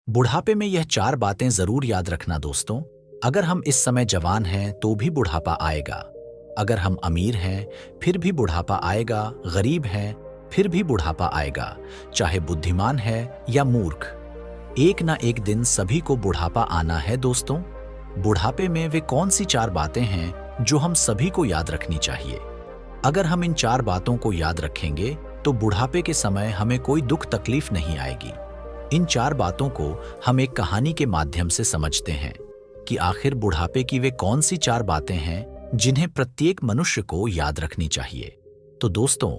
बुढ़ापे में यह 4 बातें जरूर याद रखना दोस्तों। अगर हम इस समय जवान हैं तो भी बुढ़ापा आएगा। अगर हम अमीर हैं फिर भी बुढ़ापा आएगा। गरीब हैं फिर भी बुढ़ापा आएगा। चाहे बुद्धिमान है या मूर्ख, एक ना एक दिन सभी को बुढ़ापा आना है दोस्तों। बुढ़ापे में वे कौन सी 4 बातें हैं जो हम सभी को याद रखनी चाहिए? अगर हम इन 4 बातों को याद रखेंगे तो बुढ़ापे के समय हमें कोई दुख तकलीफ नहीं आएगी। इन 4 बातों को हम एक कहानी के माध्यम से समझते हैं कि आखिर बुढ़ापे की वे कौन सी 4 बातें हैं जिन्हें प्रत्येक मनुष्य को याद रखनी चाहिए। तो दोस्तों,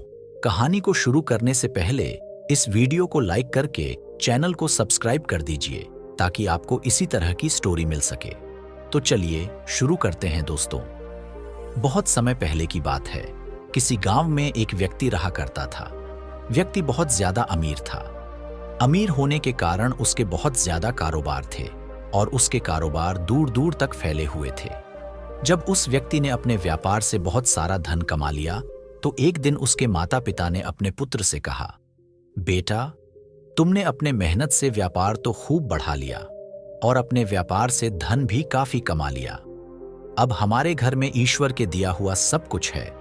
कहानी को शुरू करने से पहले इस वीडियो को लाइक करके चैनल को सब्सक्राइब कर दीजिए ताकि आपको इसी तरह की स्टोरी मिल सके। तो चलिए शुरू करते हैं दोस्तों। बहुत समय पहले की बात है। किसी गांव में एक व्यक्ति रहा करता था। व्यक्ति बहुत ज्यादा अमीर था। अमीर होने के कारण उसके बहुत ज्यादा कारोबार थे और उसके कारोबार दूर दूर तक फैले हुए थे। जब उस व्यक्ति ने अपने व्यापार से बहुत सारा धन कमा लिया तो एक दिन उसके माता पिता ने अपने पुत्र से कहा, बेटा, तुमने अपने मेहनत से व्यापार तो खूब बढ़ा लिया और अपने व्यापार से धन भी काफी कमा लिया। अब हमारे घर में ईश्वर के दिया हुआ सब कुछ है,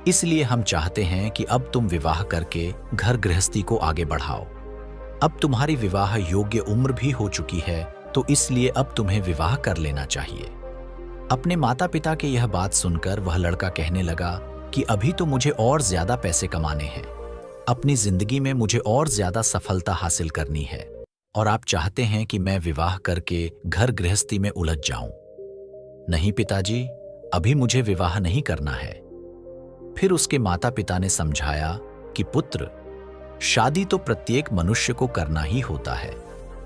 इसलिए हम चाहते हैं कि अब तुम विवाह करके घर गृहस्थी को आगे बढ़ाओ। अब तुम्हारी विवाह योग्य उम्र भी हो चुकी है, तो इसलिए अब तुम्हें विवाह कर लेना चाहिए। अपने माता पिता के यह बात सुनकर वह लड़का कहने लगा कि अभी तो मुझे और ज्यादा पैसे कमाने हैं, अपनी जिंदगी में मुझे और ज्यादा सफलता हासिल करनी है और आप चाहते हैं कि मैं विवाह करके घर गृहस्थी में उलझ जाऊं। नहीं पिताजी, अभी मुझे विवाह नहीं करना है। फिर उसके माता पिता ने समझाया कि पुत्र, शादी तो प्रत्येक मनुष्य को करना ही होता है,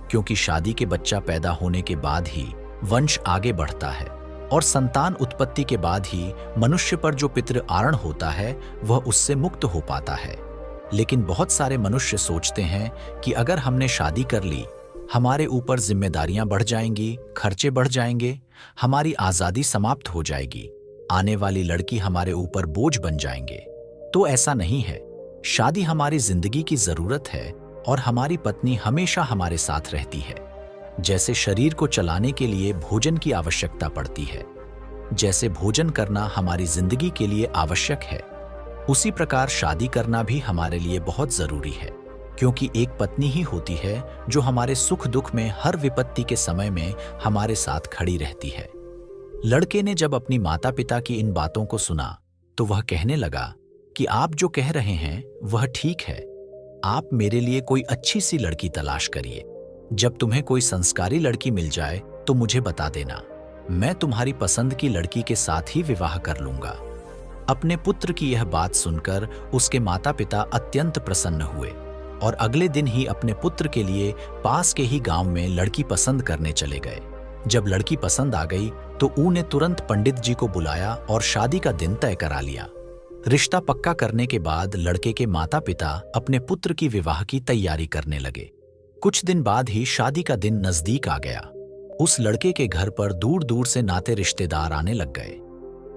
क्योंकि शादी के बच्चा पैदा होने के बाद ही वंश आगे बढ़ता है और संतान उत्पत्ति के बाद ही मनुष्य पर जो पितृ आरण होता है वह उससे मुक्त हो पाता है। लेकिन बहुत सारे मनुष्य सोचते हैं कि अगर हमने शादी कर ली, हमारे ऊपर जिम्मेदारियां बढ़ जाएंगी, खर्चे बढ़ जाएंगे, हमारी आजादी समाप्त हो जाएगी, आने वाली लड़की हमारे ऊपर बोझ बन जाएंगे। तो ऐसा नहीं है। शादी हमारी जिंदगी की जरूरत है और हमारी पत्नी हमेशा हमारे साथ रहती है। जैसे शरीर को चलाने के लिए भोजन की आवश्यकता पड़ती है, जैसे भोजन करना हमारी जिंदगी के लिए आवश्यक है, उसी प्रकार शादी करना भी हमारे लिए बहुत जरूरी है, क्योंकि एक पत्नी ही होती है जो हमारे सुख दुख में, हर विपत्ति के समय में हमारे साथ खड़ी रहती है। लड़के ने जब अपनी माता पिता की इन बातों को सुना तो वह कहने लगा कि आप जो कह रहे हैं वह ठीक है। आप मेरे लिए कोई अच्छी सी लड़की तलाश करिए। जब तुम्हें कोई संस्कारी लड़की मिल जाए तो मुझे बता देना, मैं तुम्हारी पसंद की लड़की के साथ ही विवाह कर लूंगा। अपने पुत्र की यह बात सुनकर उसके माता पिता अत्यंत प्रसन्न हुए और अगले दिन ही अपने पुत्र के लिए पास के ही गांव में लड़की पसंद करने चले गए। जब लड़की पसंद आ गई तो उन्होंने तुरंत पंडित जी को बुलाया और शादी का दिन तय करा लिया। रिश्ता पक्का करने के बाद लड़के के माता पिता अपने पुत्र की विवाह की तैयारी करने लगे। कुछ दिन बाद ही शादी का दिन नजदीक आ गया। उस लड़के के घर पर दूर दूर से नाते रिश्तेदार आने लग गए।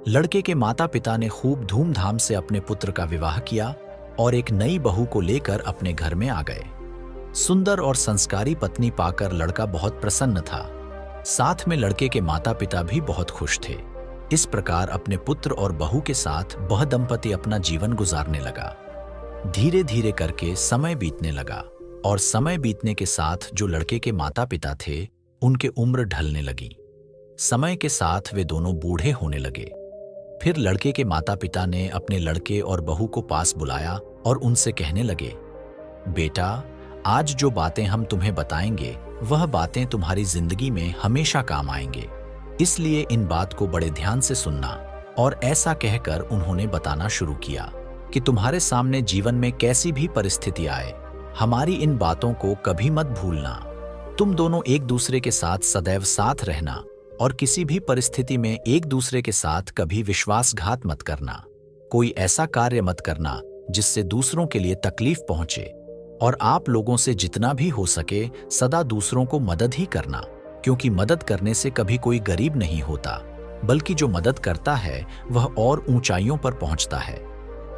लड़के के माता पिता ने खूब धूमधाम से अपने पुत्र का विवाह किया और एक नई बहू को लेकर अपने घर में आ गए। सुंदर और संस्कारी पत्नी पाकर लड़का बहुत प्रसन्न था। साथ में लड़के के माता पिता भी बहुत खुश थे। इस प्रकार अपने पुत्र और बहू के साथ वह दंपति अपना जीवन गुजारने लगा। धीरे धीरे करके समय बीतने लगा और समय बीतने के साथ जो लड़के के माता पिता थे उनके उम्र ढलने लगी। समय के साथ वे दोनों बूढ़े होने लगे। फिर लड़के के माता पिता ने अपने लड़के और बहू को पास बुलाया और उनसे कहने लगे, बेटा, आज जो बातें हम तुम्हें बताएंगे वह बातें तुम्हारी जिंदगी में हमेशा काम आएंगे, इसलिए इन बात को बड़े ध्यान से सुनना। और ऐसा कहकर उन्होंने बताना शुरू किया कि तुम्हारे सामने जीवन में कैसी भी परिस्थिति आए, हमारी इन बातों को कभी मत भूलना। तुम दोनों एक दूसरे के साथ सदैव साथ रहना और किसी भी परिस्थिति में एक दूसरे के साथ कभी विश्वासघात मत करना। कोई ऐसा कार्य मत करना जिससे दूसरों के लिए तकलीफ पहुंचे और आप लोगों से जितना भी हो सके सदा दूसरों को मदद ही करना, क्योंकि मदद करने से कभी कोई गरीब नहीं होता, बल्कि जो मदद करता है वह और ऊंचाइयों पर पहुंचता है।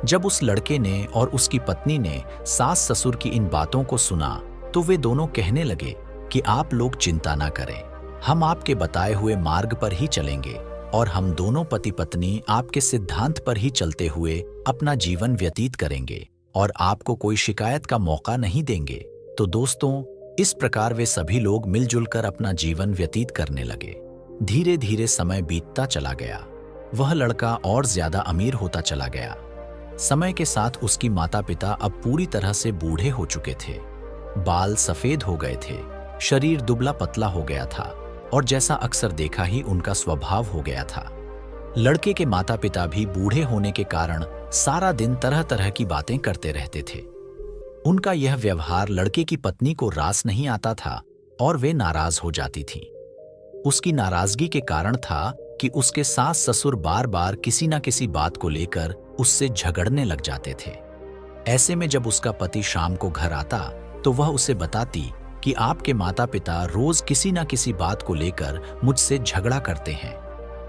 जब उस लड़के ने और उसकी पत्नी ने सास ससुर की इन बातों को सुना तो वे दोनों कहने लगे कि आप लोग चिंता ना करें, हम आपके बताए हुए मार्ग पर ही चलेंगे और हम दोनों पति पत्नी आपके सिद्धांत पर ही चलते हुए अपना जीवन व्यतीत करेंगे और आपको कोई शिकायत का मौका नहीं देंगे। तो दोस्तों, इस प्रकार वे सभी लोग मिलजुल कर अपना जीवन व्यतीत करने लगे। धीरे धीरे समय बीतता चला गया। वह लड़का और ज्यादा अमीर होता चला गया। समय के साथ उसकी माता पिता अब पूरी तरह से बूढ़े हो चुके थे। बाल सफेद हो गए थे, शरीर दुबला पतला हो गया था और जैसा अक्सर देखा ही उनका स्वभाव हो गया था। लड़के के माता पिता भी बूढ़े होने के कारण सारा दिन तरह तरह की बातें करते रहते थे। उनका यह व्यवहार लड़के की पत्नी को रास नहीं आता था और वे नाराज हो जाती थी। उसकी नाराजगी के कारण था कि उसके सास ससुर बार बार किसी न किसी बात को लेकर उससे झगड़ने लग जाते थे। ऐसे में जब उसका पति शाम को घर आता तो वह उसे बताती कि आपके माता पिता रोज किसी न किसी बात को लेकर मुझसे झगड़ा करते हैं।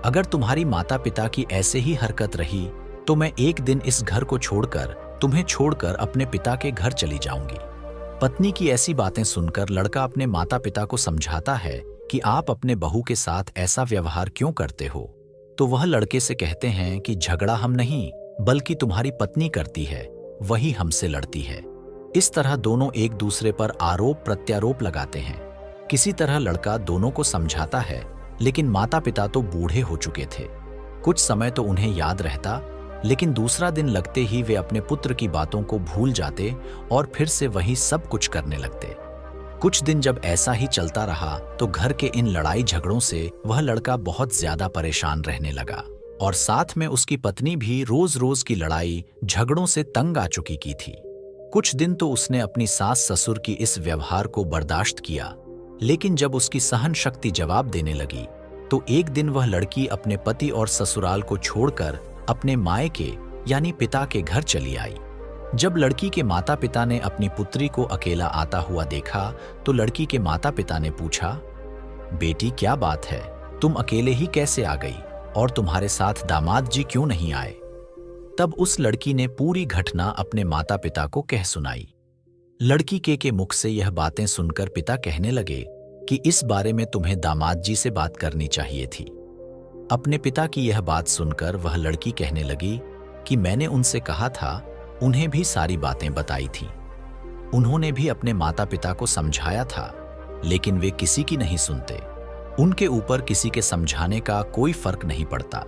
अगर तुम्हारी माता पिता की ऐसे ही हरकत रही तो मैं एक दिन इस घर को छोड़कर तुम्हें छोड़कर अपने पिता के घर चली जाऊंगी। पत्नी की ऐसी बातें सुनकर लड़का अपने माता पिता को समझाता है कि आप अपने बहू के साथ ऐसा व्यवहार क्यों करते हो। तो वह लड़के से कहते हैं कि झगड़ा हम नहीं बल्कि तुम्हारी पत्नी करती है, वही हमसे लड़ती है। इस तरह दोनों एक दूसरे पर आरोप प्रत्यारोप लगाते हैं। किसी तरह लड़का दोनों को समझाता है, लेकिन माता पिता तो बूढ़े हो चुके थे। कुछ समय तो उन्हें याद रहता, लेकिन दूसरा दिन लगते ही वे अपने पुत्र की बातों को भूल जाते और फिर से वही सब कुछ करने लगते। कुछ दिन जब ऐसा ही चलता रहा तो घर के इन लड़ाई झगड़ों से वह लड़का बहुत ज्यादा परेशान रहने लगा और साथ में उसकी पत्नी भी रोज रोज की लड़ाई झगड़ों से तंग आ चुकी की थी। कुछ दिन तो उसने अपनी सास ससुर की इस व्यवहार को बर्दाश्त किया, लेकिन जब उसकी सहन शक्ति जवाब देने लगी तो एक दिन वह लड़की अपने पति और ससुराल को छोड़कर अपने मायके यानी पिता के घर चली आई। जब लड़की के माता पिता ने अपनी पुत्री को अकेला आता हुआ देखा तो लड़की के माता पिता ने पूछा, बेटी क्या बात है, तुम अकेले ही कैसे आ गई और तुम्हारे साथ दामाद जी क्यों नहीं आए। तब उस लड़की ने पूरी घटना अपने माता पिता को कह सुनाई। लड़की के मुख से यह बातें सुनकर पिता कहने लगे कि इस बारे में तुम्हें दामाद जी से बात करनी चाहिए थी। अपने पिता की यह बात सुनकर वह लड़की कहने लगी कि मैंने उनसे कहा था, उन्हें भी सारी बातें बताई थी। उन्होंने भी अपने माता पिता को समझाया था, लेकिन वे किसी की नहीं सुनते। उनके ऊपर किसी के समझाने का कोई फर्क नहीं पड़ता।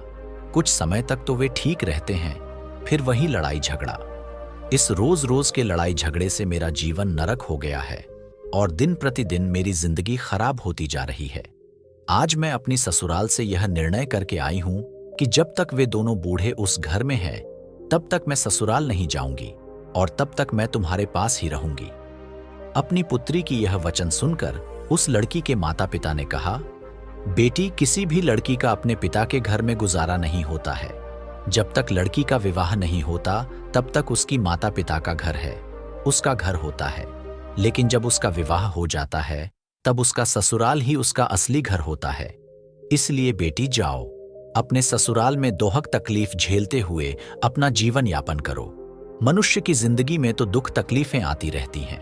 कुछ समय तक तो वे ठीक रहते हैं, फिर वही लड़ाई झगड़ा। इस रोज रोज के लड़ाई झगड़े से मेरा जीवन नरक हो गया है और दिन प्रतिदिन मेरी जिंदगी खराब होती जा रही है। आज मैं अपनी ससुराल से यह निर्णय करके आई हूं कि जब तक वे दोनों बूढ़े उस घर में हैं, तब तक मैं ससुराल नहीं जाऊंगी और तब तक मैं तुम्हारे पास ही रहूंगी। अपनी पुत्री की यह वचन सुनकर उस लड़की के माता पिता ने कहा, बेटी किसी भी लड़की का अपने पिता के घर में गुजारा नहीं होता है। जब तक लड़की का विवाह नहीं होता तब तक उसकी माता पिता का घर है, उसका घर होता है। लेकिन जब उसका विवाह हो जाता है तब उसका ससुराल ही उसका असली घर होता है। इसलिए बेटी जाओ, अपने ससुराल में दोहक तकलीफ झेलते हुए अपना जीवन यापन करो। मनुष्य की जिंदगी में तो दुख तकलीफें आती रहती हैं,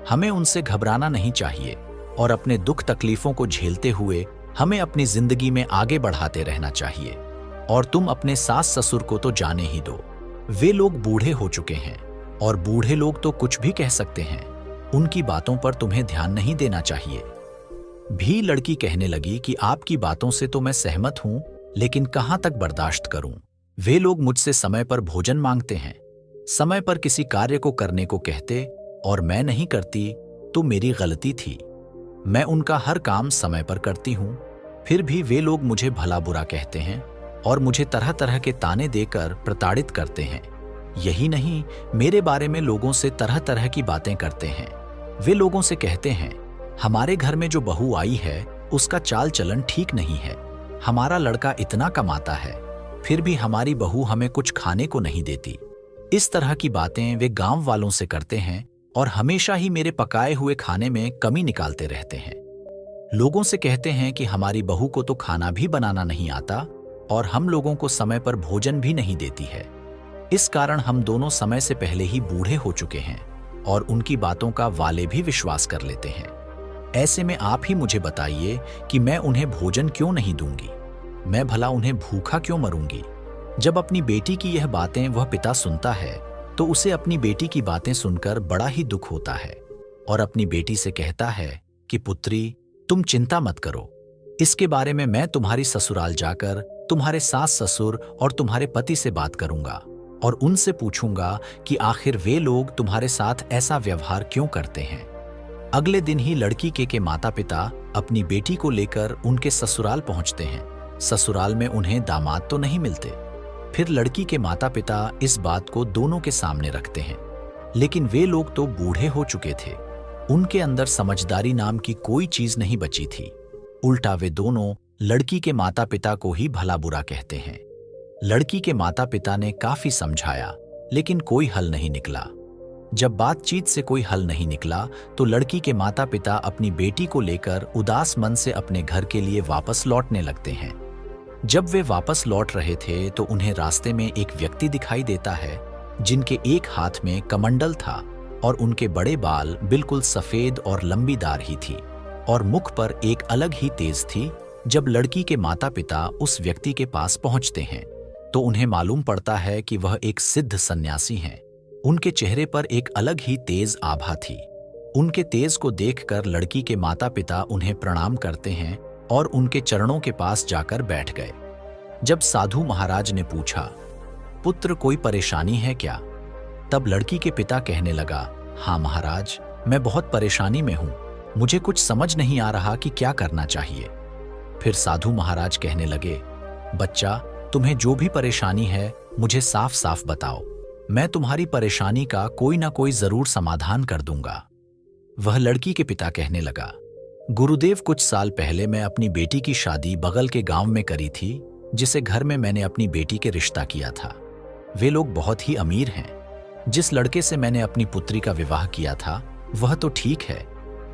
हमें उनसे घबराना नहीं चाहिए और अपने दुख तकलीफों को झेलते हुए हमें अपनी जिंदगी में आगे बढ़ाते रहना चाहिए। और तुम अपने सास ससुर को तो जाने ही दो, वे लोग बूढ़े हो चुके हैं और बूढ़े लोग तो कुछ भी कह सकते हैं, उनकी बातों पर तुम्हें ध्यान नहीं देना चाहिए। भी लड़की कहने लगी कि आपकी बातों से तो मैं सहमत हूं, लेकिन कहां तक बर्दाश्त करूं। वे लोग मुझसे समय पर भोजन मांगते हैं, समय पर किसी कार्य को करने को कहते और मैं नहीं करती तो मेरी गलती थी। मैं उनका हर काम समय पर करती हूं, फिर भी वे लोग मुझे भला बुरा कहते हैं और मुझे तरह तरह के ताने देकर प्रताड़ित करते हैं। यही नहीं, मेरे बारे में लोगों से तरह तरह की बातें करते हैं। वे लोगों से कहते हैं, हमारे घर में जो बहू आई है उसका चाल चलन ठीक नहीं है, हमारा लड़का इतना कमाता है फिर भी हमारी बहू हमें कुछ खाने को नहीं देती। इस तरह की बातें वे गांव वालों से करते हैं और हमेशा ही मेरे पकाए हुए खाने में कमी निकालते रहते हैं। लोगों से कहते हैं कि हमारी बहू को तो खाना भी बनाना नहीं आता और हम लोगों को समय पर भोजन भी नहीं देती है। इस कारण हम दोनों समय से पहले ही बूढ़े हो चुके हैं और उनकी बातों का वाले भी विश्वास कर लेते हैं। ऐसे में आप ही मुझे बताइए कि मैं उन्हें भोजन क्यों नहीं दूंगी? मैं भला उन्हें भूखा क्यों मरूंगी? जब अपनी बेटी की यह बातें वह पिता सुनता है तो उसे अपनी बेटी की बातें सुनकर बड़ा ही दुख होता है और अपनी बेटी से कहता है कि पुत्री, तुम चिंता मत करो। इसके बारे में मैं तुम्हारी ससुराल जाकर तुम्हारे सास ससुर और तुम्हारे पति से बात करूंगा और उनसे पूछूंगा कि आखिर वे लोग तुम्हारे साथ ऐसा व्यवहार क्यों करते हैं। अगले दिन ही लड़की के माता पिता अपनी बेटी को लेकर उनके ससुराल पहुंचते हैं। ससुराल में उन्हें दामाद तो नहीं मिलते। फिर लड़की के माता पिता इस बात को दोनों के सामने रखते हैं, लेकिन वे लोग तो बूढ़े हो चुके थे। उनके अंदर समझदारी नाम की कोई चीज नहीं बची थी। उल्टा वे दोनों लड़की के माता पिता को ही भला बुरा कहते हैं। लड़की के माता पिता ने काफी समझाया, लेकिन कोई हल नहीं निकला। जब बातचीत से कोई हल नहीं निकला तो लड़की के माता पिता अपनी बेटी को लेकर उदास मन से अपने घर के लिए वापस लौटने लगते हैं। जब वे वापस लौट रहे थे तो उन्हें रास्ते में एक व्यक्ति दिखाई देता है जिनके एक हाथ में कमंडल था और उनके बड़े बाल बिल्कुल सफेद और लंबीदार ही थी और मुख पर एक अलग ही तेज थी। जब लड़की के माता पिता उस व्यक्ति के पास पहुंचते हैं तो उन्हें मालूम पड़ता है कि वह एक सिद्ध सन्यासी हैं। उनके चेहरे पर एक अलग ही तेज आभा थी। उनके तेज को देखकर लड़की के माता पिता उन्हें प्रणाम करते हैं और उनके चरणों के पास जाकर बैठ गए। जब साधु महाराज ने पूछा, पुत्र कोई परेशानी है क्या? तब लड़की के पिता कहने लगा, हाँ महाराज, मैं बहुत परेशानी में हूं। मुझे कुछ समझ नहीं आ रहा कि क्या करना चाहिए। फिर साधु महाराज कहने लगे, बच्चा, तुम्हें जो भी परेशानी है मुझे साफ साफ बताओ। मैं तुम्हारी परेशानी का कोई ना कोई जरूर समाधान कर दूंगा। वह लड़की के पिता कहने लगा, गुरुदेव, कुछ साल पहले मैं अपनी बेटी की शादी बगल के गांव में करी थी, जिसे घर में मैंने अपनी बेटी के रिश्ता किया था। वे लोग बहुत ही अमीर हैं। जिस लड़के से मैंने अपनी पुत्री का विवाह किया था वह तो ठीक है,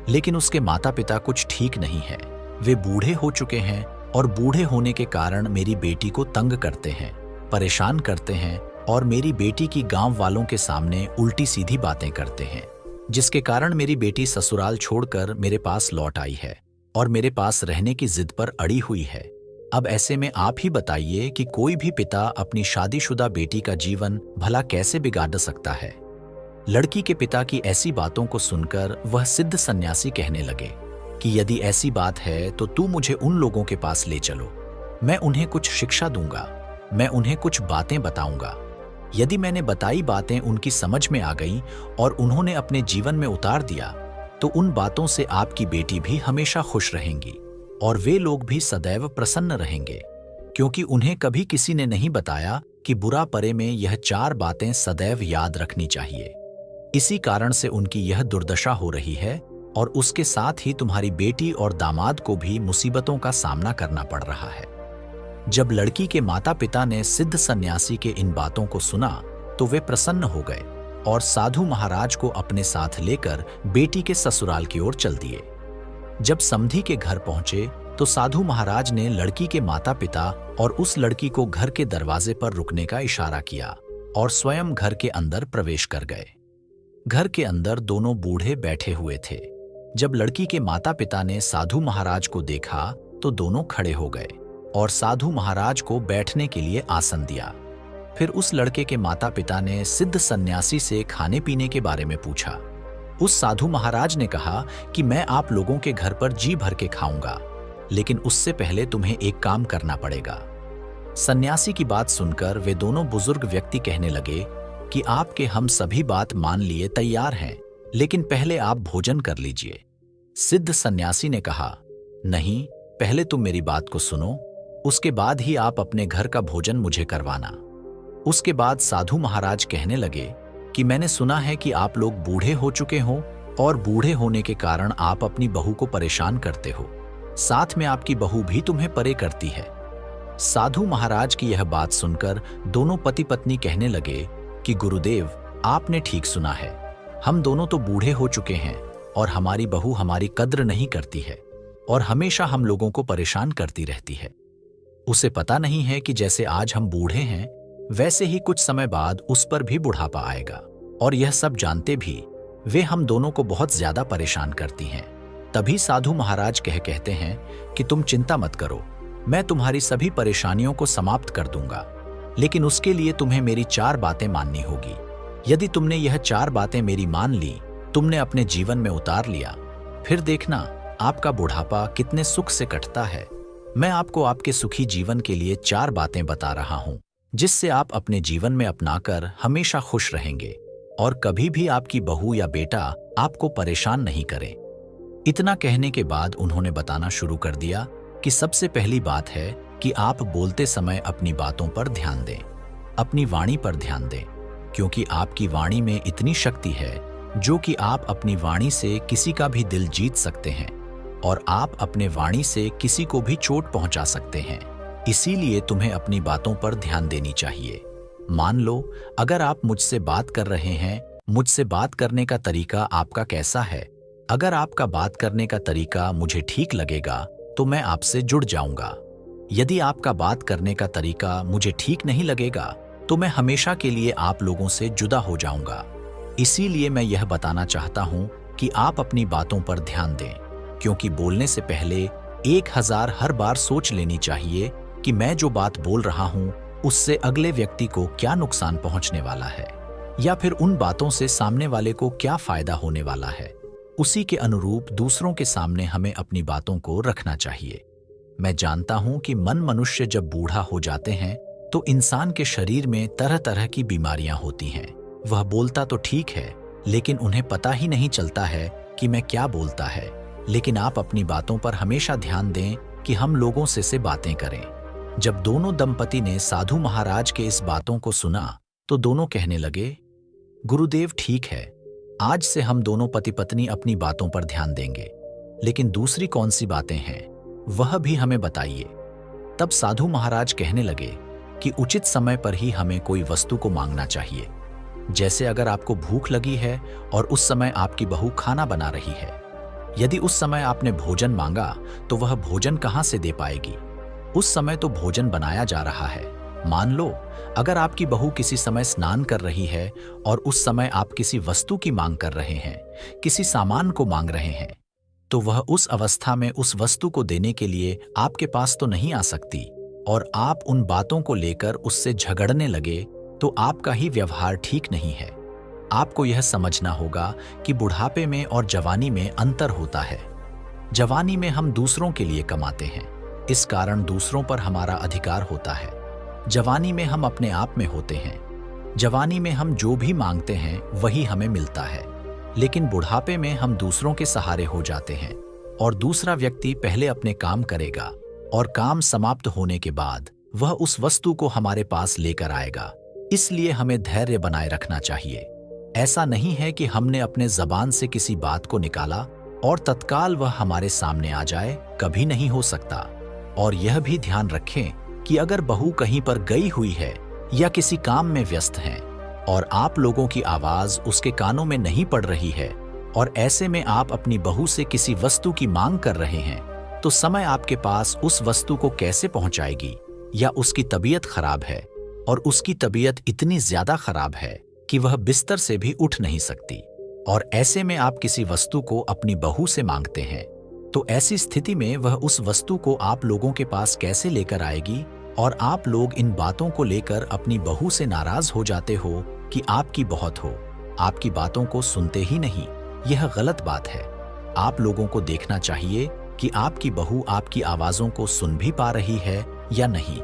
लेकिन उसके माता पिता कुछ ठीक नहीं है। वे बूढ़े हो चुके हैं और बूढ़े होने के कारण मेरी बेटी को तंग करते हैं, परेशान करते हैं और मेरी बेटी की गांव वालों के सामने उल्टी सीधी बातें करते हैं, जिसके कारण मेरी बेटी ससुराल छोड़कर मेरे पास लौट आई है और मेरे पास रहने की जिद पर अड़ी हुई है। अब ऐसे में आप ही बताइए कि कोई भी पिता अपनी शादीशुदा बेटी का जीवन भला कैसे बिगाड़ सकता है। लड़की के पिता की ऐसी बातों को सुनकर वह सिद्ध सन्यासी कहने लगे कि यदि ऐसी बात है तो तू मुझे उन लोगों के पास ले चलो। मैं उन्हें कुछ शिक्षा दूंगा, मैं उन्हें कुछ बातें बताऊंगा। यदि मैंने बताई बातें उनकी समझ में आ गई और उन्होंने अपने जीवन में उतार दिया तो उन बातों से आपकी बेटी भी हमेशा खुश रहेंगी और वे लोग भी सदैव प्रसन्न रहेंगे, क्योंकि उन्हें कभी किसी ने नहीं बताया कि बुरा परे में यह 4 बातें सदैव याद रखनी चाहिए। इसी कारण से उनकी यह दुर्दशा हो रही है और उसके साथ ही तुम्हारी बेटी और दामाद को भी मुसीबतों का सामना करना पड़ रहा है। जब लड़की के माता पिता ने सिद्ध सन्यासी के इन बातों को सुना तो वे प्रसन्न हो गए और साधु महाराज को अपने साथ लेकर बेटी के ससुराल की ओर चल दिए। जब समधी के घर पहुंचे तो साधु महाराज ने लड़की के माता पिता और उस लड़की को घर के दरवाजे पर रुकने का इशारा किया और स्वयं घर के अंदर प्रवेश कर गए। घर के अंदर दोनों बूढ़े बैठे हुए थे। जब लड़की के माता पिता ने साधु महाराज को देखा तो दोनों खड़े हो गए और साधु महाराज को बैठने के लिए आसन दिया। फिर उस लड़के के माता पिता ने सिद्ध सन्यासी से खाने पीने के बारे में पूछा। उस साधु महाराज ने कहा कि मैं आप लोगों के घर पर जी भर के खाऊंगा, लेकिन उससे पहले तुम्हें एक काम करना पड़ेगा। सन्यासी की बात सुनकर वे दोनों बुजुर्ग व्यक्ति कहने लगे कि आपके हम सभी बात मान लिए तैयार हैं, लेकिन पहले आप भोजन कर लीजिए। सिद्ध सन्यासी ने कहा, नहीं, पहले तुम मेरी बात को सुनो, उसके बाद ही आप अपने घर का भोजन मुझे करवाना। उसके बाद साधु महाराज कहने लगे कि मैंने सुना है कि आप लोग बूढ़े हो चुके हो और बूढ़े होने के कारण आप अपनी बहू को परेशान करते हो, साथ में आपकी बहू भी तुम्हें परे करती है। साधु महाराज की यह बात सुनकर दोनों पति पत्नी कहने लगे कि गुरुदेव, आपने ठीक सुना है, हम दोनों तो बूढ़े हो चुके हैं और हमारी बहू हमारी कद्र नहीं करती है और हमेशा हम लोगों को परेशान करती रहती है। उसे पता नहीं है कि जैसे आज हम बूढ़े हैं वैसे ही कुछ समय बाद उस पर भी बुढ़ापा आएगा, और यह सब जानते भी वे हम दोनों को बहुत ज्यादा परेशान करती हैं। तभी साधु महाराज कहते हैं कि तुम चिंता मत करो, मैं तुम्हारी सभी परेशानियों को समाप्त कर दूंगा, लेकिन उसके लिए तुम्हें मेरी 4 बातें माननी होगी। यदि तुमने यह 4 बातें मेरी मान ली, तुमने अपने जीवन में उतार लिया, फिर देखना आपका बुढ़ापा कितने सुख से कटता है। मैं आपको आपके सुखी जीवन के लिए 4 बातें बता रहा हूं, जिससे आप अपने जीवन में अपनाकर हमेशा खुश रहेंगे और कभी भी आपकी बहू या बेटा आपको परेशान नहीं करें। इतना कहने के बाद उन्होंने बताना शुरू कर दिया कि सबसे पहली बात है कि आप बोलते समय अपनी बातों पर ध्यान दें, अपनी वाणी पर ध्यान दें, क्योंकि आपकी वाणी में इतनी शक्ति है जो कि आप अपनी वाणी से किसी का भी दिल जीत सकते हैं और आप अपने वाणी से किसी को भी चोट पहुंचा सकते हैं। इसीलिए तुम्हें अपनी बातों पर ध्यान देनी चाहिए। मान लो अगर आप मुझसे बात कर रहे हैं, मुझसे बात करने का तरीका आपका कैसा है? अगर आपका बात करने का तरीका मुझे ठीक लगेगा तो मैं आपसे जुड़ जाऊंगा। यदि आपका बात करने का तरीका मुझे ठीक नहीं लगेगा तो मैं हमेशा के लिए आप लोगों से जुदा हो जाऊंगा। इसीलिए मैं यह बताना चाहता हूं कि आप अपनी बातों पर ध्यान दें, क्योंकि बोलने से पहले 1000 हर बार सोच लेनी चाहिए कि मैं जो बात बोल रहा हूं उससे अगले व्यक्ति को क्या नुकसान पहुंचने वाला है या फिर उन बातों से सामने वाले को क्या फायदा होने वाला है। उसी के अनुरूप दूसरों के सामने हमें अपनी बातों को रखना चाहिए। मैं जानता हूं कि मनुष्य जब बूढ़ा हो जाते हैं तो इंसान के शरीर में तरह तरह की बीमारियां होती हैं। वह बोलता तो ठीक है, लेकिन उन्हें पता ही नहीं चलता है कि मैं क्या बोलता है। लेकिन आप अपनी बातों पर हमेशा ध्यान दें कि हम लोगों से बातें करें। जब दोनों दंपति ने साधु महाराज के इस बातों को सुना तो दोनों कहने लगे, गुरुदेव ठीक है, आज से हम दोनों पति पत्नी अपनी बातों पर ध्यान देंगे, लेकिन दूसरी कौन सी बातें हैं वह भी हमें बताइए। तब साधु महाराज कहने लगे कि उचित समय पर ही हमें कोई वस्तु को मांगना चाहिए। जैसे अगर आपको भूख लगी है और उस समय आपकी बहू खाना बना रही है, यदि उस समय आपने भोजन मांगा तो वह भोजन कहां से दे पाएगी? उस समय तो भोजन बनाया जा रहा है। मान लो अगर आपकी बहू किसी समय स्नान कर रही है और उस समय आप किसी वस्तु की मांग कर रहे हैं, किसी सामान को मांग रहे हैं, तो वह उस अवस्था में उस वस्तु को देने के लिए आपके पास तो नहीं आ सकती और आप उन बातों को लेकर उससे झगड़ने लगे तो आपका ही व्यवहार ठीक नहीं है। आपको यह समझना होगा कि बुढ़ापे में और जवानी में अंतर होता है। जवानी में हम दूसरों के लिए कमाते हैं, इस कारण दूसरों पर हमारा अधिकार होता है। जवानी में हम अपने आप में होते हैं। जवानी में हम जो भी मांगते हैं वही हमें मिलता है, लेकिन बुढ़ापे में हम दूसरों के सहारे हो जाते हैं और दूसरा व्यक्ति पहले अपने काम करेगा और काम समाप्त होने के बाद वह उस वस्तु को हमारे पास लेकर आएगा। इसलिए हमें धैर्य बनाए रखना चाहिए। ऐसा नहीं है कि हमने अपने जबान से किसी बात को निकाला और तत्काल वह हमारे सामने आ जाए, कभी नहीं हो सकता। और यह भी ध्यान रखें कि अगर बहू कहीं पर गई हुई है या किसी काम में व्यस्त है और आप लोगों की आवाज उसके कानों में नहीं पड़ रही है और ऐसे में आप अपनी बहू से किसी वस्तु की मांग कर रहे हैं, तो समय आपके पास उस वस्तु को कैसे पहुंचाएगी? या उसकी तबीयत खराब है और उसकी तबीयत इतनी ज्यादा खराब है कि वह बिस्तर से भी उठ नहीं सकती, और ऐसे में आप किसी वस्तु को अपनी बहू से मांगते हैं, तो ऐसी स्थिति में वह उस वस्तु को आप लोगों के पास कैसे लेकर आएगी? और आप लोग इन बातों को लेकर अपनी बहू से नाराज हो जाते हो कि आपकी बहुत हो, आपकी बातों को सुनते ही नहीं। यह गलत बात है। आप लोगों को देखना चाहिए कि आपकी बहू आपकी आवाजों को सुन भी पा रही है या नहीं,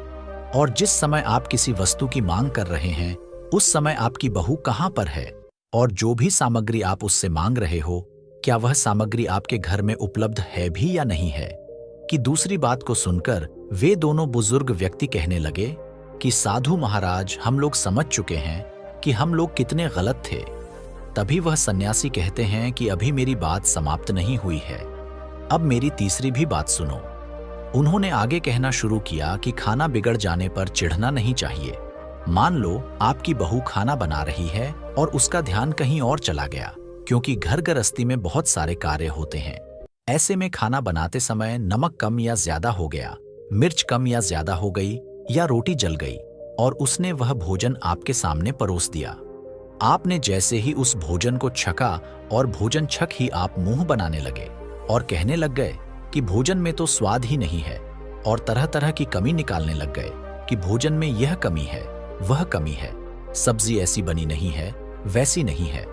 और जिस समय आप किसी वस्तु की मांग कर रहे हैं उस समय आपकी बहू कहां पर है, और जो भी सामग्री आप उससे मांग रहे हो क्या वह सामग्री आपके घर में उपलब्ध है भी या नहीं है। कि दूसरी बात को सुनकर वे दोनों बुजुर्ग व्यक्ति कहने लगे कि साधु महाराज, हम लोग समझ चुके हैं कि हम लोग कितने गलत थे। तभी वह सन्यासी कहते हैं कि अभी मेरी बात समाप्त नहीं हुई है, अब मेरी तीसरी भी बात सुनो। उन्होंने आगे कहना शुरू किया कि खाना बिगड़ जाने पर चिढ़ना नहीं चाहिए। मान लो आपकी बहू खाना बना रही है और उसका ध्यान कहीं और चला गया, क्योंकि घर गृहस्थी में बहुत सारे कार्य होते हैं। ऐसे में खाना बनाते समय नमक कम या ज्यादा हो गया, मिर्च कम या ज्यादा हो गई, या रोटी जल गई और उसने वह भोजन आपके सामने परोस दिया। आपने जैसे ही उस भोजन को छका और भोजन छक ही आप मुंह बनाने लगे, और कहने लग गए कि भोजन में तो स्वाद ही नहीं है, और तरह तरह की कमी निकालने लग गए कि भोजन में यह कमी है, वह कमी है, सब्जी ऐसी बनी नहीं है, वैसी नहीं है।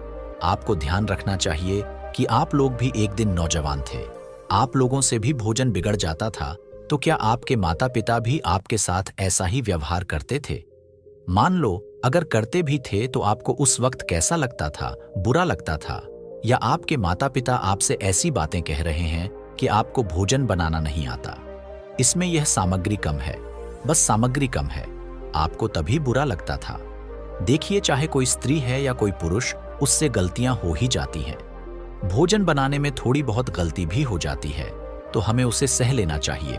आपको ध्यान रखना चाहिए कि आप लोग भी एक दिन नौजवान थे, आप लोगों से भी भोजन बिगड़ जाता था, तो क्या आपके माता पिता भी आपके साथ ऐसा ही व्यवहार करते थे? मान लो अगर करते भी थे तो आपको उस वक्त कैसा लगता था, बुरा लगता था? या आपके माता पिता आपसे ऐसी बातें कह रहे हैं कि आपको भोजन बनाना नहीं आता, इसमें यह सामग्री कम है, बस सामग्री कम है, आपको तभी बुरा लगता था। देखिए, चाहे कोई स्त्री है या कोई पुरुष, उससे गलतियां हो ही जाती हैं। भोजन बनाने में थोड़ी बहुत गलती भी हो जाती है तो हमें उसे सह लेना चाहिए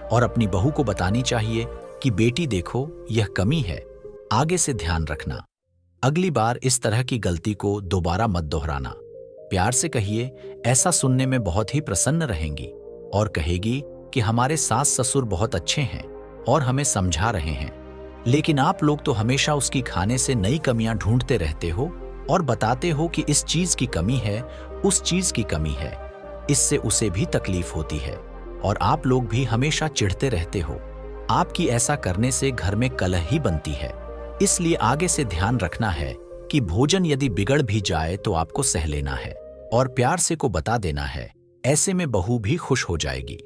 और अपनी बहू को बतानी चाहिए कि बेटी देखो, यह कमी है, आगे से ध्यान रखना, अगली बार इस तरह की गलती को दोबारा मत दोहराना। प्यार से कहिए, ऐसा सुनने में बहुत ही प्रसन्न रहेंगी और कहेगी कि हमारे सास ससुर बहुत अच्छे हैं और हमें समझा रहे हैं, लेकिन आप लोग तो हमेशा उसकी खाने से नई कमियां ढूंढते रहते हो और बताते हो कि इस चीज की कमी है, उस चीज की कमी है। इससे उसे भी तकलीफ होती है और आप लोग भी हमेशा चिढ़ते रहते हो। आपकी ऐसा करने से घर में कलह ही बनती है। इसलिए आगे से ध्यान रखना है कि भोजन यदि बिगड़ भी जाए तो आपको सह लेना है और प्यार से को बता देना है। ऐसे में बहू भी खुश हो जाएगी।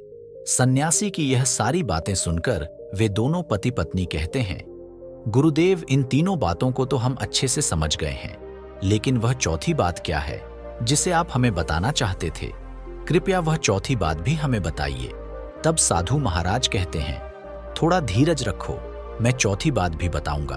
सन्यासी की यह सारी बातें सुनकर वे दोनों पति पत्नी कहते हैं, गुरुदेव, इन तीनों बातों को तो हम अच्छे से समझ गए हैं, लेकिन वह चौथी बात क्या है जिसे आप हमें बताना चाहते थे? कृपया वह चौथी बात भी हमें बताइए। तब साधु महाराज कहते हैं, थोड़ा धीरज रखो, मैं चौथी बात भी बताऊंगा।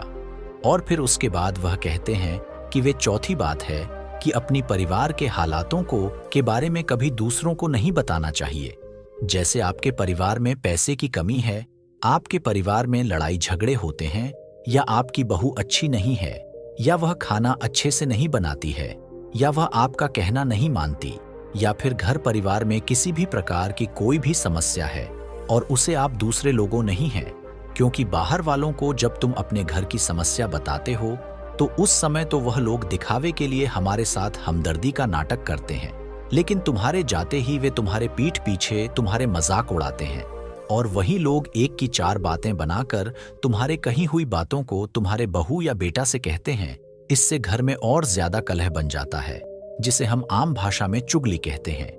और फिर उसके बाद वह कहते हैं कि वे चौथी बात है कि अपनी परिवार के हालातों के बारे में कभी दूसरों को नहीं बताना चाहिए। जैसे आपके परिवार में पैसे की कमी है, आपके परिवार में लड़ाई झगड़े होते हैं, या आपकी बहू अच्छी नहीं है, या वह खाना अच्छे से नहीं बनाती है, या वह आपका कहना नहीं मानती, या फिर घर परिवार में किसी भी प्रकार की कोई भी समस्या है और उसे आप दूसरे लोगों नहीं हैं, क्योंकि बाहर वालों को जब तुम अपने घर की समस्या बताते हो तो उस समय तो वह लोग दिखावे के लिए हमारे साथ हमदर्दी का नाटक करते हैं, लेकिन तुम्हारे जाते ही वे तुम्हारे पीठ पीछे तुम्हारे मजाक उड़ाते हैं और वही लोग एक की चार बातें बनाकर तुम्हारे कही हुई बातों को तुम्हारे बहू या बेटा से कहते हैं। इससे घर में और ज्यादा कलह बन जाता है, जिसे हम आम भाषा में चुगली कहते हैं।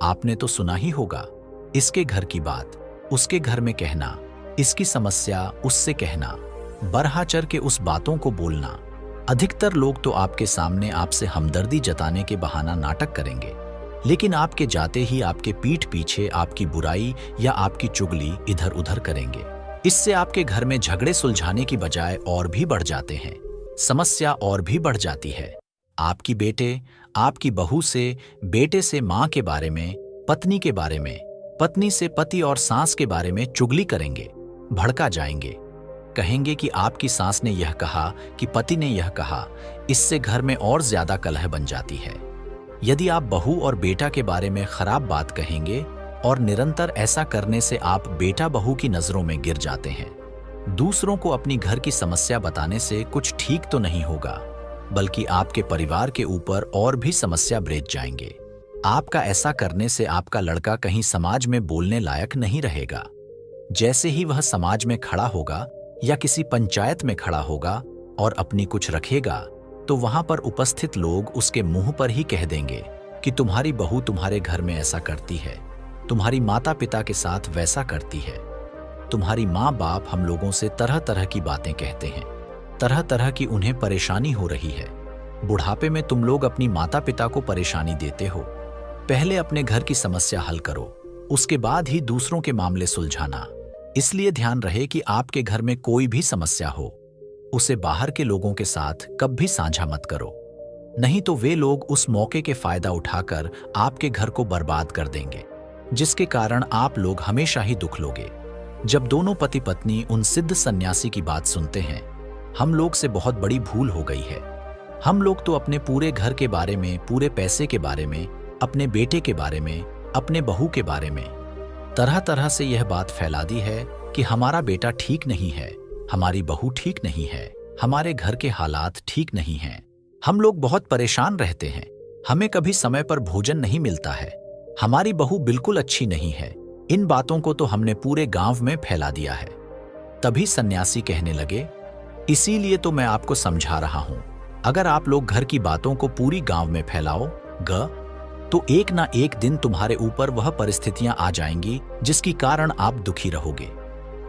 आपने तो सुना ही होगा, इसके घर की बात उसके घर में कहना, इसकी समस्या उससे कहना, बरहाचर के उस बातों को बोलना। अधिकतर लोग तो आपके सामने आपसे हमदर्दी जताने के बहाना नाटक करेंगे, लेकिन आपके जाते ही आपके पीठ पीछे आपकी बुराई या आपकी चुगली इधर उधर करेंगे। इससे आपके घर में झगड़े सुलझाने की बजाय और भी बढ़ जाते हैं, समस्या और भी बढ़ जाती है। आपकी बेटे आपकी बहू से, बेटे से माँ के बारे में, पत्नी के बारे में, पत्नी से पति और सास के बारे में चुगली करेंगे, भड़का जाएंगे, कहेंगे कि आपकी सास ने यह कहा कि पति ने यह कहा। इससे घर में और ज्यादा कलह बन जाती है। यदि आप बहू और बेटा के बारे में खराब बात कहेंगे और निरंतर ऐसा करने से आप बेटा बहू की नजरों में गिर जाते हैं। दूसरों को अपनी घर की समस्या बताने से कुछ ठीक तो नहीं होगा, बल्कि आपके परिवार के ऊपर और भी समस्या ब्रेच जाएंगे। आपका ऐसा करने से आपका लड़का कहीं समाज में बोलने लायक नहीं रहेगा। जैसे ही वह समाज में खड़ा होगा या किसी पंचायत में खड़ा होगा और अपनी कुछ रखेगा, तो वहां पर उपस्थित लोग उसके मुंह पर ही कह देंगे कि तुम्हारी बहू तुम्हारे घर में ऐसा करती है, तुम्हारी माता पिता के साथ वैसा करती है, तुम्हारी माँ बाप हम लोगों से तरह तरह की बातें कहते हैं, तरह तरह की उन्हें परेशानी हो रही है। बुढ़ापे में तुम लोग अपनी माता पिता को परेशानी देते हो। पहले अपने घर की समस्या हल करो, उसके बाद ही दूसरों के मामले सुलझाना। इसलिए ध्यान रहे कि आपके घर में कोई भी समस्या हो, उसे बाहर के लोगों के साथ कभी साझा मत करो, नहीं तो वे लोग उस मौके के फायदा उठाकर आपके घर को बर्बाद कर देंगे, जिसके कारण आप लोग हमेशा ही दुख लोगे। जब दोनों पति पत्नी उन सिद्ध सन्यासी की बात सुनते हैं, हम लोग से बहुत बड़ी भूल हो गई है। हम लोग तो अपने पूरे घर के बारे में, पूरे पैसे के बारे में, अपने बेटे के बारे में, अपने बहू के बारे में तरह तरह से यह बात फैला दी है कि हमारा बेटा ठीक नहीं है, हमारी बहू ठीक नहीं है, हमारे घर के हालात ठीक नहीं हैं, हम लोग बहुत परेशान रहते हैं, हमें कभी समय पर भोजन नहीं मिलता है, हमारी बहू बिल्कुल अच्छी नहीं है। इन बातों को तो हमने पूरे गांव में फैला दिया है। तभी सन्यासी कहने लगे, इसीलिए तो मैं आपको समझा रहा हूं, अगर आप लोग घर की बातों को पूरी गांव में फैलाओ तो एक ना एक दिन तुम्हारे ऊपर वह परिस्थितियां आ जाएंगी जिसकी कारण आप दुखी रहोगे।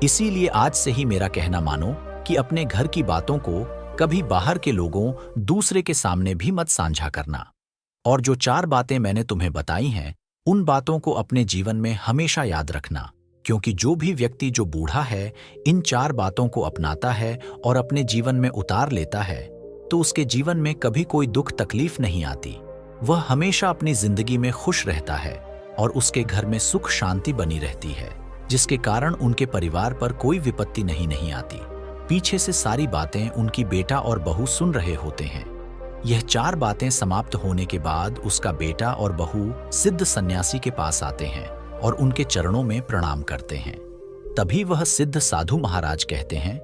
इसीलिए आज से ही मेरा कहना मानो कि अपने घर की बातों को कभी बाहर के लोगों दूसरे के सामने भी मत साझा करना। और जो 4 बातें मैंने तुम्हें बताई हैं, उन बातों को अपने जीवन में हमेशा याद रखना, क्योंकि जो भी व्यक्ति जो बूढ़ा है इन 4 बातों को अपनाता है और अपने जीवन में उतार लेता है तो उसके जीवन में कभी कोई दुख तकलीफ नहीं आती। वह हमेशा अपनी जिंदगी में खुश रहता है और उसके घर में सुख शांति बनी रहती है, जिसके कारण उनके परिवार पर कोई विपत्ति नहीं आती। पीछे से सारी बातें उनकी बेटा और बहू सुन रहे होते हैं। यह 4 बातें समाप्त होने के बाद उसका बेटा और बहू सिद्ध सन्यासी के पास आते हैं और उनके चरणों में प्रणाम करते हैं। तभी वह सिद्ध साधु महाराज कहते हैं,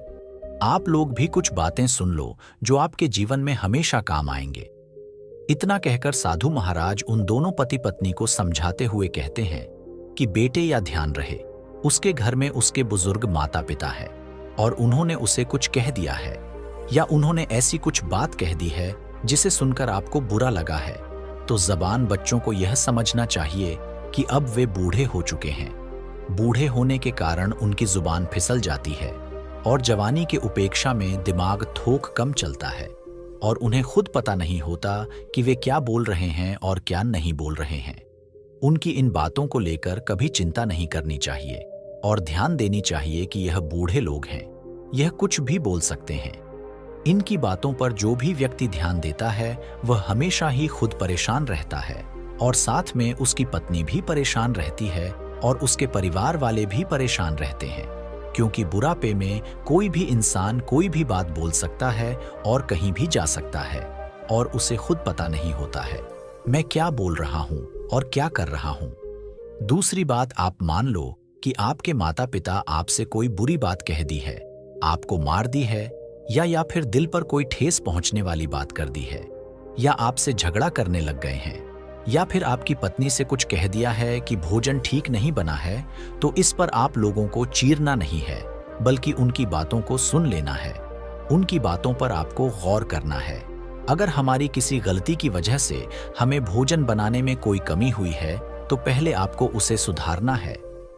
आप लोग भी कुछ बातें सुन लो जो आपके जीवन में हमेशा काम आएंगे। इतना कहकर साधु महाराज उन दोनों पति पत्नी को समझाते हुए कहते हैं कि बेटे या ध्यान रहे, उसके घर में उसके बुजुर्ग माता पिता है और उन्होंने उसे कुछ कह दिया है या उन्होंने ऐसी कुछ बात कह दी है जिसे सुनकर आपको बुरा लगा है, तो जबान बच्चों को यह समझना चाहिए कि अब वे बूढ़े हो चुके हैं। बूढ़े होने के कारण उनकी जुबान फिसल जाती है और जवानी के उपेक्षा में दिमाग थोक कम चलता है और उन्हें खुद पता नहीं होता कि वे क्या बोल रहे हैं और क्या नहीं बोल रहे हैं। उनकी इन बातों को लेकर कभी चिंता नहीं करनी चाहिए और ध्यान देनी चाहिए कि यह बूढ़े लोग हैं, यह कुछ भी बोल सकते हैं। इनकी बातों पर जो भी व्यक्ति ध्यान देता है वह हमेशा ही खुद परेशान रहता है और साथ में उसकी पत्नी भी परेशान रहती है और उसके परिवार वाले भी परेशान रहते हैं, क्योंकि बुढ़ापे में कोई भी इंसान कोई भी बात बोल सकता है और कहीं भी जा सकता है और उसे खुद पता नहीं होता है मैं क्या बोल रहा हूं और क्या कर रहा हूं। दूसरी बात, आप मान लो कि आपके माता पिता आपसे कोई बुरी बात कह दी है, आपको मार दी है या फिर दिल पर कोई ठेस पहुंचने वाली बात कर दी है या आपसे झगड़ा करने लग गए हैं या फिर आपकी पत्नी से कुछ कह दिया है कि भोजन ठीक नहीं बना है, तो इस पर आप लोगों को चीरना नहीं है बल्कि उनकी बातों को सुन लेना है। उनकी बातों पर आपको गौर करना है। अगर हमारी किसी गलती की वजह से हमें भोजन बनाने में कोई कमी हुई है तो पहले आपको उसे सुधारना है।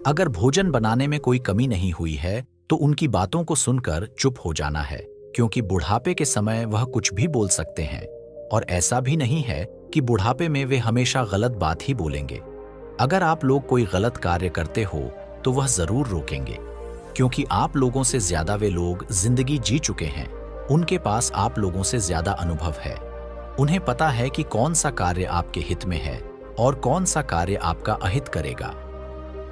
अगर भोजन बनाने में कोई कमी नहीं हुई है तो उनकी बातों को सुनकर चुप हो जाना है, क्योंकि बुढ़ापे के समय वह कुछ भी बोल सकते हैं और ऐसा भी नहीं है कि बुढ़ापे में वे हमेशा गलत बात ही बोलेंगे। अगर आप लोग कोई गलत कार्य करते हो तो वह जरूर रोकेंगे, क्योंकि आप लोगों से ज्यादा वे लोग जिंदगी जी चुके हैं। उनके पास आप लोगों से ज्यादा अनुभव है। उन्हें पता है कि कौन सा कार्य आपके हित में है और कौन सा कार्य आपका अहित करेगा।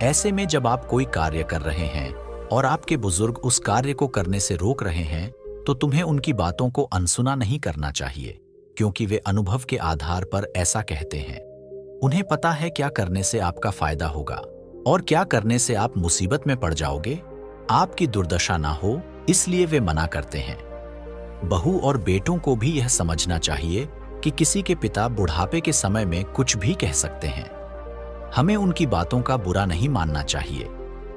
ऐसे में जब आप कोई कार्य कर रहे हैं और आपके बुजुर्ग उस कार्य को करने से रोक रहे हैं तो तुम्हें उनकी बातों को अनसुना नहीं करना चाहिए, क्योंकि वे अनुभव के आधार पर ऐसा कहते हैं। उन्हें पता है क्या करने से आपका फायदा होगा और क्या करने से आप मुसीबत में पड़ जाओगे, आपकी दुर्दशा ना हो, इसलिए वे मना करते हैं। बहू और बेटों को भी यह समझना चाहिए कि किसी के पिता बुढ़ापे के समय में कुछ भी कह सकते हैं। हमें उनकी बातों का बुरा नहीं मानना चाहिए,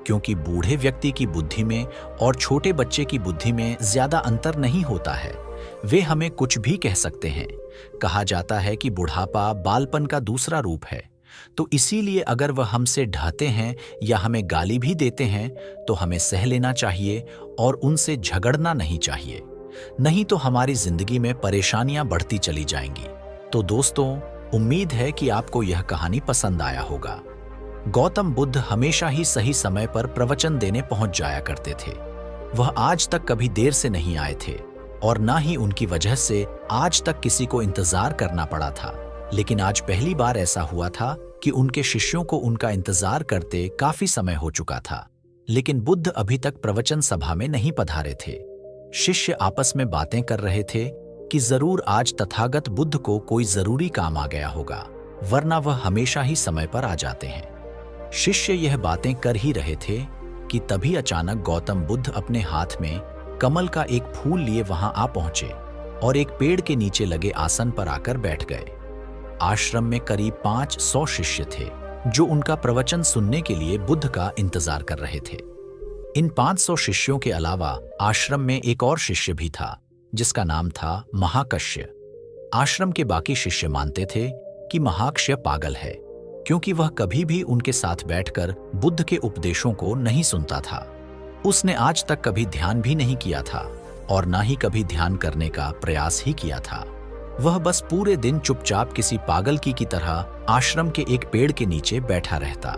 क्योंकि बूढ़े व्यक्ति की बुद्धि में और छोटे बच्चे की बुद्धि में ज्यादा अंतर नहीं होता है। वे हमें कुछ भी कह सकते हैं। कहा जाता है कि बुढ़ापा बालपन का दूसरा रूप है, तो इसीलिए अगर वह हमसे ढहते हैं या हमें गाली भी देते हैं तो हमें सह लेना चाहिए और उनसे झगड़ना नहीं चाहिए, नहीं तो हमारी जिंदगी में परेशानियां बढ़ती चली जाएंगी। तो दोस्तों, उम्मीद है कि आपको यह कहानी पसंद आया होगा। गौतम बुद्ध हमेशा ही सही समय पर प्रवचन देने पहुंच जाया करते थे। वह आज तक कभी देर से नहीं आए थे और ना ही उनकी वजह से आज तक किसी को इंतजार करना पड़ा था। लेकिन आज पहली बार ऐसा हुआ था कि उनके शिष्यों को उनका इंतजार करते काफी समय हो चुका था, लेकिन बुद्ध अभी तक प्रवचन सभा में नहीं पधारे थे। शिष्य आपस में बातें कर रहे थे कि जरूर आज तथागत बुद्ध को कोई जरूरी काम आ गया होगा, वरना वह हमेशा ही समय पर आ जाते हैं। शिष्य यह बातें कर ही रहे थे कि तभी अचानक गौतम बुद्ध अपने हाथ में कमल का एक फूल लिए वहां आ पहुंचे और एक पेड़ के नीचे लगे आसन पर आकर बैठ गए। आश्रम में करीब 500 शिष्य थे। जो उनका प्रवचन सुनने के लिए बुद्ध का इंतजार कर रहे थे। इन 500 शिष्यों के अलावा आश्रम में एक और शिष्य भी था जिसका नाम था महाकश्य। आश्रम के बाकी शिष्य मानते थे कि महाकश्य पागल है, क्योंकि वह कभी भी उनके साथ बैठकर बुद्ध के उपदेशों को नहीं सुनता था। उसने आज तक कभी ध्यान भी नहीं किया था और ना ही कभी ध्यान करने का प्रयास ही किया था। वह बस पूरे दिन चुपचाप किसी पागल की तरह आश्रम के एक पेड़ के नीचे बैठा रहता।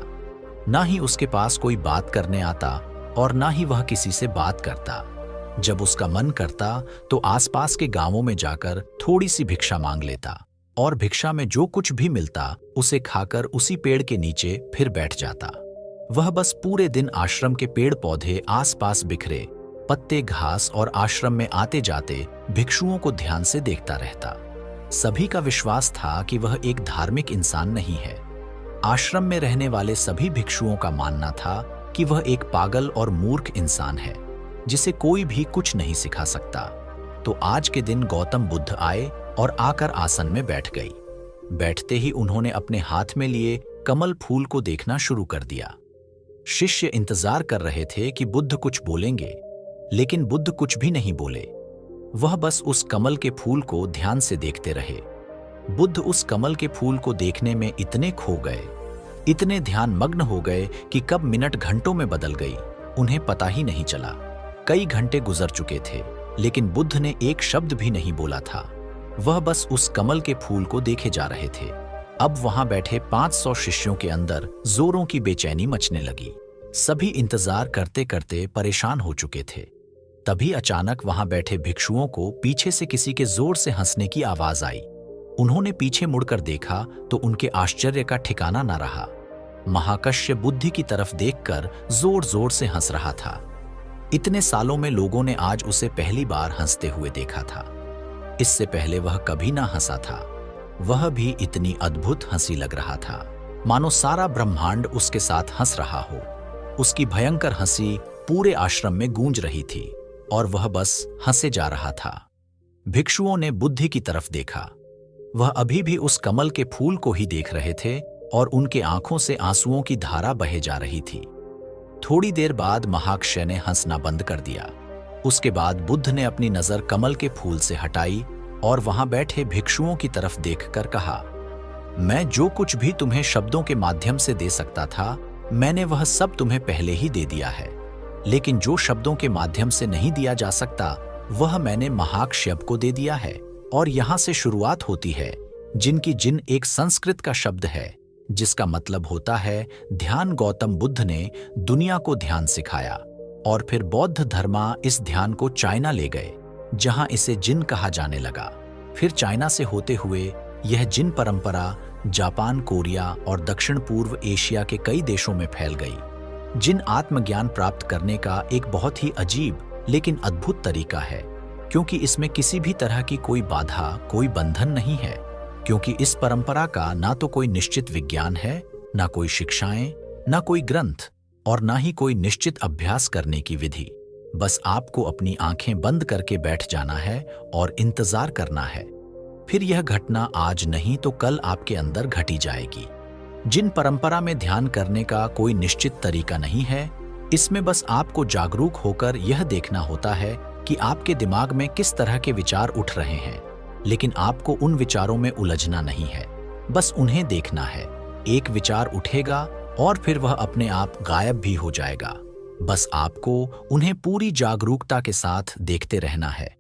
ना ही उसके पास कोई बात करने आता और ना ही वह किसी से बात करता। जब उसका मन करता तो आसपास के गांवों में जाकर थोड़ी सी भिक्षा मांग लेता और भिक्षा में जो कुछ भी मिलता उसे खाकर उसी पेड़ के नीचे फिर बैठ जाता। वह बस पूरे दिन आश्रम के पेड़ पौधे आसपास बिखरे पत्ते, घास और आश्रम में आते जाते भिक्षुओं को ध्यान से देखता रहता। सभी का विश्वास था कि वह एक धार्मिक इंसान नहीं है। आश्रम में रहने वाले सभी भिक्षुओं का मानना था कि वह एक पागल और मूर्ख इंसान है जिसे कोई भी कुछ नहीं सिखा सकता। तो आज के दिन गौतम बुद्ध आए और आकर आसन में बैठ गई। बैठते ही उन्होंने अपने हाथ में लिए कमल फूल को देखना शुरू कर दिया। शिष्य इंतजार कर रहे थे कि बुद्ध कुछ बोलेंगे, लेकिन बुद्ध कुछ भी नहीं बोले। वह बस उस कमल के फूल को ध्यान से देखते रहे। बुद्ध उस कमल के फूल को देखने में इतने खो गए, इतने ध्यान मग्न हो गए कि कब मिनट घंटों में बदल गई उन्हें पता ही नहीं चला। कई घंटे गुजर चुके थे, लेकिन बुद्ध ने एक शब्द भी नहीं बोला था। वह बस उस कमल के फूल को देखे जा रहे थे। अब वहां बैठे 500 शिष्यों के अंदर जोरों की बेचैनी मचने लगी। सभी इंतजार करते करते परेशान हो चुके थे। तभी अचानक वहां बैठे भिक्षुओं को पीछे से किसी के जोर से हंसने की आवाज आई। उन्होंने पीछे मुड़कर देखा तो उनके आश्चर्य का ठिकाना न रहा। महाकश्य बुद्धि की तरफ देखकर जोर जोर से हंस रहा था। इतने सालों में लोगों ने आज उसे पहली बार हंसते हुए देखा था। इससे पहले वह कभी ना हंसा था। वह भी इतनी अद्भुत हंसी लग रहा था, मानो सारा ब्रह्मांड उसके साथ हंस रहा हो। उसकी भयंकर हंसी पूरे आश्रम में गूंज रही थी और वह बस हंसे जा रहा था। भिक्षुओं ने बुद्धि की तरफ देखा। वह अभी भी उस कमल के फूल को ही देख रहे थे और उनके आंखों से आंसुओं की धारा बहे जा रही थी। थोड़ी देर बाद महाकश्य ने हंसना बंद कर दिया। उसके बाद बुद्ध ने अपनी नजर कमल के फूल से हटाई और वहां बैठे भिक्षुओं की तरफ देखकर कहा, मैं जो कुछ भी तुम्हें शब्दों के माध्यम से दे सकता था, मैंने वह सब तुम्हें पहले ही दे दिया है। लेकिन जो शब्दों के माध्यम से नहीं दिया जा सकता, वह मैंने महाकश्य को दे दिया है। और यहां से शुरुआत होती है। जिनकी जिन एक संस्कृत का शब्द है जिसका मतलब होता है ध्यान। गौतम बुद्ध ने दुनिया को ध्यान सिखाया और फिर बौद्ध धर्मा इस ध्यान को चाइना ले गए, जहां इसे जिन कहा जाने लगा। फिर चाइना से होते हुए यह जिन परंपरा जापान, कोरिया और दक्षिण पूर्व एशिया के कई देशों में फैल गई। जिन आत्मज्ञान प्राप्त करने का एक बहुत ही अजीब लेकिन अद्भुत तरीका है, क्योंकि इसमें किसी भी तरह की कोई बाधा, कोई बंधन नहीं है। क्योंकि इस परंपरा का ना तो कोई निश्चित विज्ञान है, ना कोई शिक्षाएं, ना कोई ग्रंथ और ना ही कोई निश्चित अभ्यास करने की विधि। बस आपको अपनी आंखें बंद करके बैठ जाना है और इंतजार करना है। फिर यह घटना आज नहीं तो कल आपके अंदर घटी जाएगी। जिन परंपरा में ध्यान करने का कोई निश्चित तरीका नहीं है, इसमें बस आपको जागरूक होकर यह देखना होता है कि आपके दिमाग में किस तरह के विचार उठ रहे हैं। लेकिन आपको उन विचारों में उलझना नहीं है, बस उन्हें देखना है। एक विचार उठेगा और फिर वह अपने आप गायब भी हो जाएगा। बस आपको उन्हें पूरी जागरूकता के साथ देखते रहना है।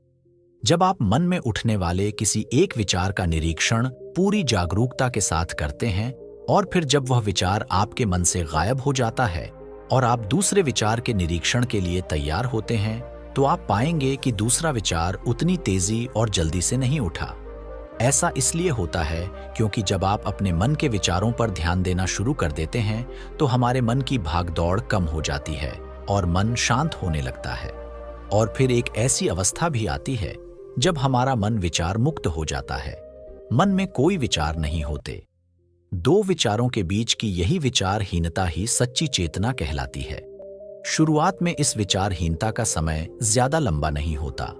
जब आप मन में उठने वाले किसी एक विचार का निरीक्षण पूरी जागरूकता के साथ करते हैं और फिर जब वह विचार आपके मन से गायब हो जाता है और आप दूसरे विचार के निरीक्षण के लिए तैयार होते हैं, तो आप पाएंगे कि दूसरा विचार उतनी तेजी और जल्दी से नहीं उठा। ऐसा इसलिए होता है क्योंकि जब आप अपने मन के विचारों पर ध्यान देना शुरू कर देते हैं तो हमारे मन की भागदौड़ कम हो जाती है और मन शांत होने लगता है। और फिर एक ऐसी अवस्था भी आती है जब हमारा मन विचार मुक्त हो जाता है। मन में कोई विचार नहीं होते। दो विचारों के बीच की यही विचारहीनता ही सच्ची चेतना कहलाती है। शुरुआत में इस विचारहीनता का समय ज्यादा लंबा नहीं होता।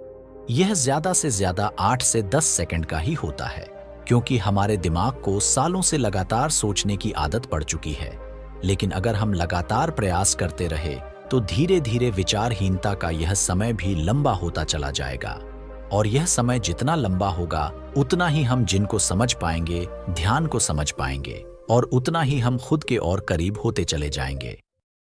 यह ज्यादा से ज्यादा 8 से 10 सेकंड का ही होता है, क्योंकि हमारे दिमाग को सालों से लगातार सोचने की आदत पड़ चुकी है। लेकिन अगर हम लगातार प्रयास करते रहे तो धीरे धीरे विचारहीनता का यह समय भी लंबा होता चला जाएगा। और यह समय जितना लंबा होगा उतना ही हम जिनको समझ पाएंगे, ध्यान को समझ पाएंगे, और उतना ही हम खुद के और करीब होते चले जाएंगे।